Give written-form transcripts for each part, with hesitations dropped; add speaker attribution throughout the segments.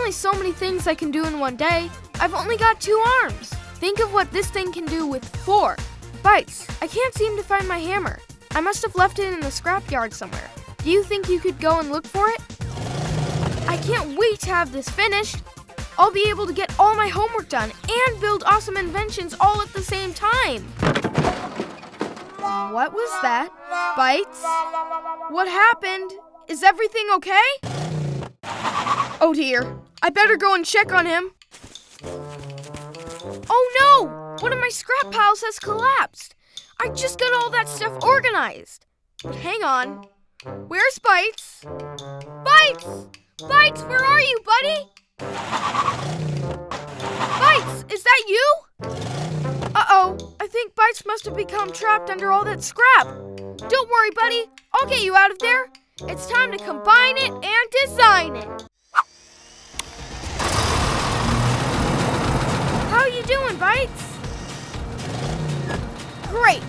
Speaker 1: only so many things I can do in one day. I've only got 2 arms. Think of what this thing can do with 4. Bytes, I can't seem to find my hammer. I must have left it in the scrapyard somewhere. Do you think you could go and look for it? I can't wait to have this finished. I'll be able to get all my homework done and build awesome inventions all at the same time. What was that? Bytes? What happened? Is everything okay? Oh dear, I better go and check on him. Oh no! One of my scrap piles has collapsed. I just got all that stuff organized. But hang on. Where's Bytes? Bytes! Bytes, where are you, buddy? Bytes, is that you? Uh-oh, I think Bytes must have become trapped under all that scrap. Don't worry, buddy. I'll get you out of there. It's time to combine it and design it. How you doing, Bytes? Great.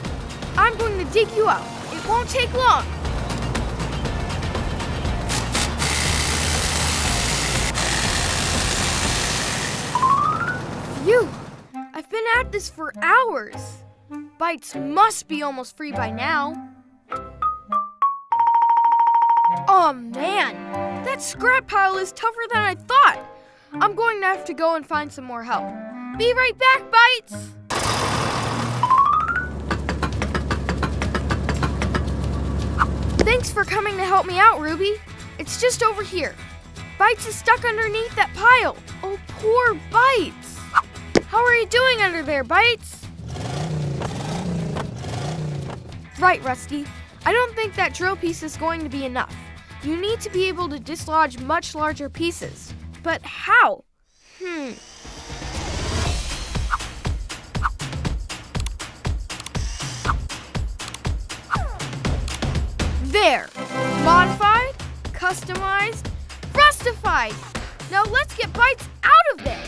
Speaker 1: I'm going to dig you out. It won't take long. Phew. I've been at this for hours. Bytes must be almost free by now. Oh man, that scrap pile is tougher than I thought. I'm going to have to go and find some more help. Be right back, Bytes. Thanks for coming to help me out, Ruby. It's just over here. Bytes is stuck underneath that pile. Oh, poor Bytes. How are you doing under there, Bytes? Right, Rusty. I don't think that drill piece is going to be enough. You need to be able to dislodge much larger pieces. But how? There. Modified, customized, Rustified. Now let's get Bytes out of there.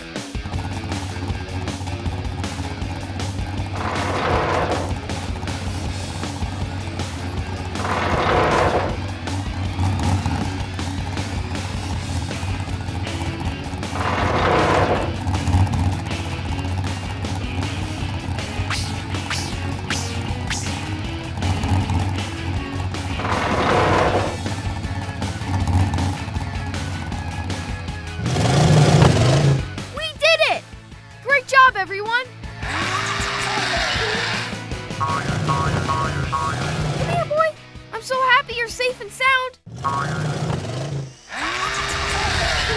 Speaker 1: Everyone. Come here, boy. I'm so happy you're safe and sound.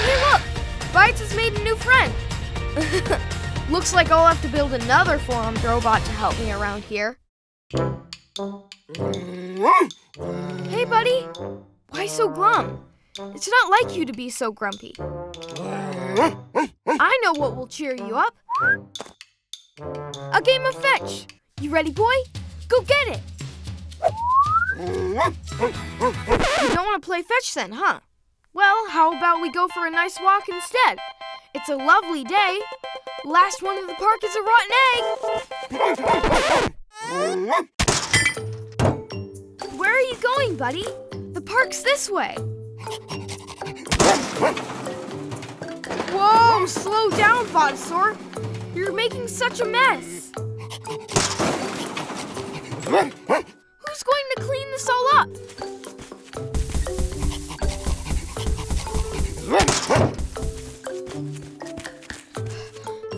Speaker 1: Hey, look. Bytes has made a new friend. Looks like I'll have to build another 4-armed robot to help me around here. Hey, buddy. Why so glum? It's not like you to be so grumpy. I know what will cheer you up. A game of fetch. You ready, boy? Go get it. You don't want to play fetch then, huh? Well, how about we go for a nice walk instead? It's a lovely day. Last one in the park is a rotten egg. Where are you going, buddy? The park's this way. Whoa, slow down, Botasaur. You're making such a mess. Who's going to clean this all up?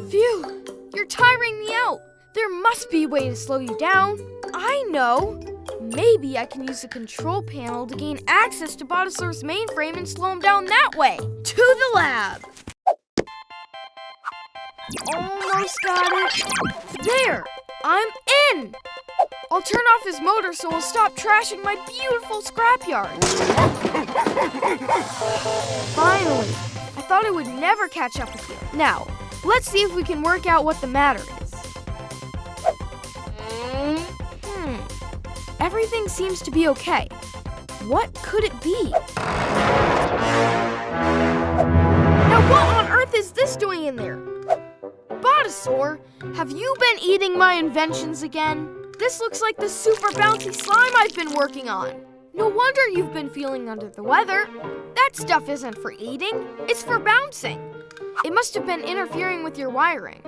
Speaker 1: Phew, you're tiring me out. There must be a way to slow you down. I know. Maybe I can use the control panel to gain access to Botasaur's mainframe and slow him down that way. To the lab. Almost got it. There, I'm in. I'll turn off his motor so he'll stop trashing my beautiful scrapyard. Finally, I thought I would never catch up with you. Now, let's see if we can work out what the matter is. Everything seems to be okay. What could it be? Now what on earth is this doing in there? Botasaur, have you been eating my inventions again? This looks like the super bouncy slime I've been working on. No wonder you've been feeling under the weather. That That stuff isn't for eating, it's for bouncing. It must have been interfering with your wiring.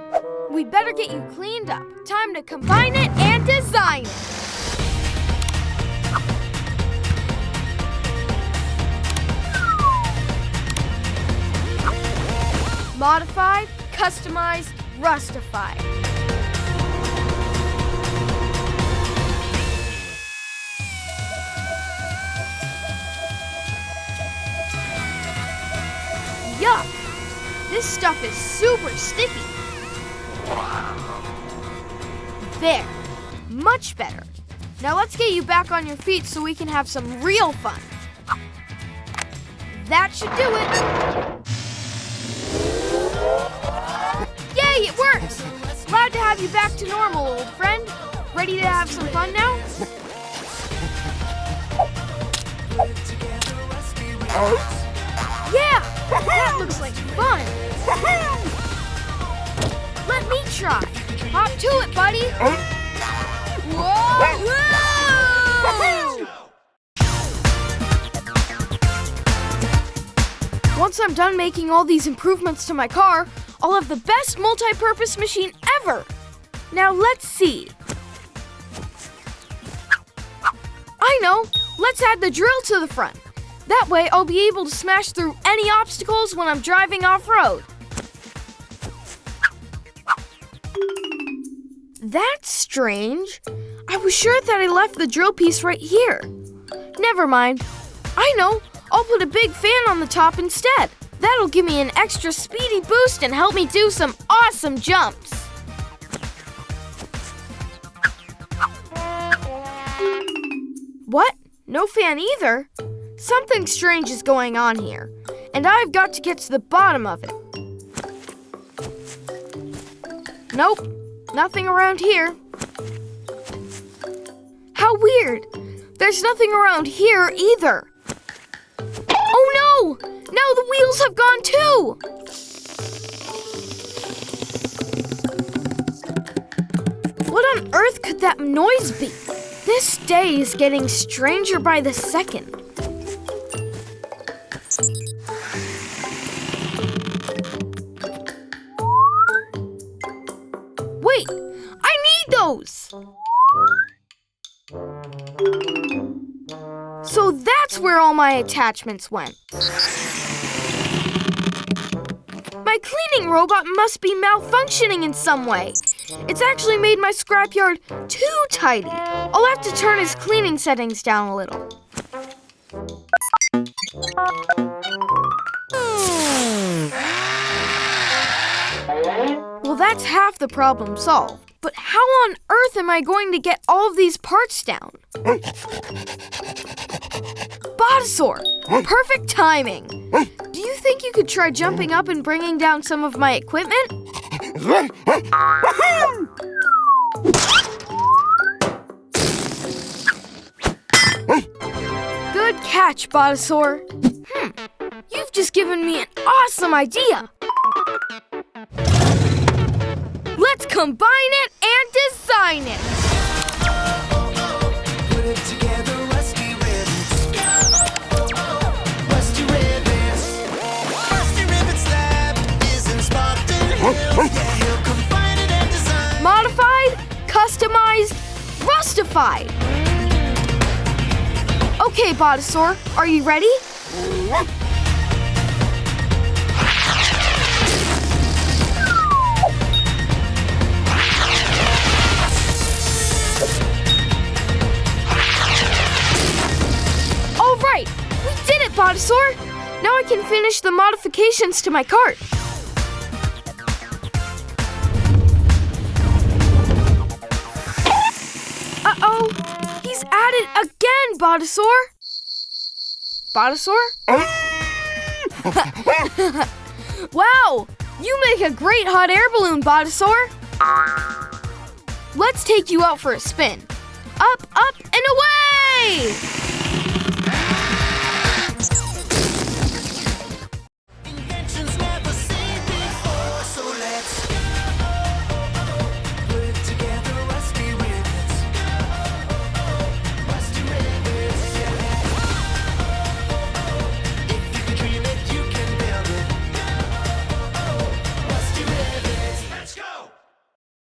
Speaker 1: We'd better get you cleaned up. Time to combine it and design it. Modified, customized, Rustified. Yuck! This stuff is super sticky. There. Much better. Now let's get you back on your feet so we can have some real fun. That should do it. Yay, it works! Glad to have you back to normal, old friend. Ready to have some fun now? Yeah, that looks like fun. Let me try. Hop to it, buddy. Whoa! Whoa! Once I'm done making all these improvements to my car, I'll have the best multi-purpose machine ever. Now let's see. I know. Let's add the drill to the front. That way I'll be able to smash through any obstacles when I'm driving off-road. That's strange. I was sure that I left the drill piece right here. Never mind. I know. I'll put a big fan on the top instead. That'll give me an extra speedy boost and help me do some awesome jumps. What? No fan either? Something strange is going on here, and I've got to get to the bottom of it. Nope, nothing around here. How weird. There's nothing around here either. Oh no! Now the wheels have gone too! What on earth could that noise be? This day is getting stranger by the second. Wait, I need those! So that's where all my attachments went. My cleaning robot must be malfunctioning in some way. It's actually made my scrapyard too tidy. I'll have to turn his cleaning settings down a little. Well, that's half the problem solved. But how on earth am I going to get all of these parts down? Botasaur! Perfect timing! Do you think you could try jumping up and bringing down some of my equipment? Good catch, Botasaur. You've just given me an awesome idea. Let's combine it and design it.
Speaker 2: Put it together, Rusty Rivets. Rusty Rivets. Rusty Rivets lab is in Spartan Hill. Yeah, he'll combine it and design.
Speaker 1: Modified, customized, Rustified. Okay, Botasaur, are you ready? All right, we did it, Botasaur. Now I can finish the modifications to my cart. Uh-oh, he's at it again, Botasaur. Botasaur? Wow, you make a great hot air balloon, Botasaur. Let's take you out for a spin. Up, up, and away!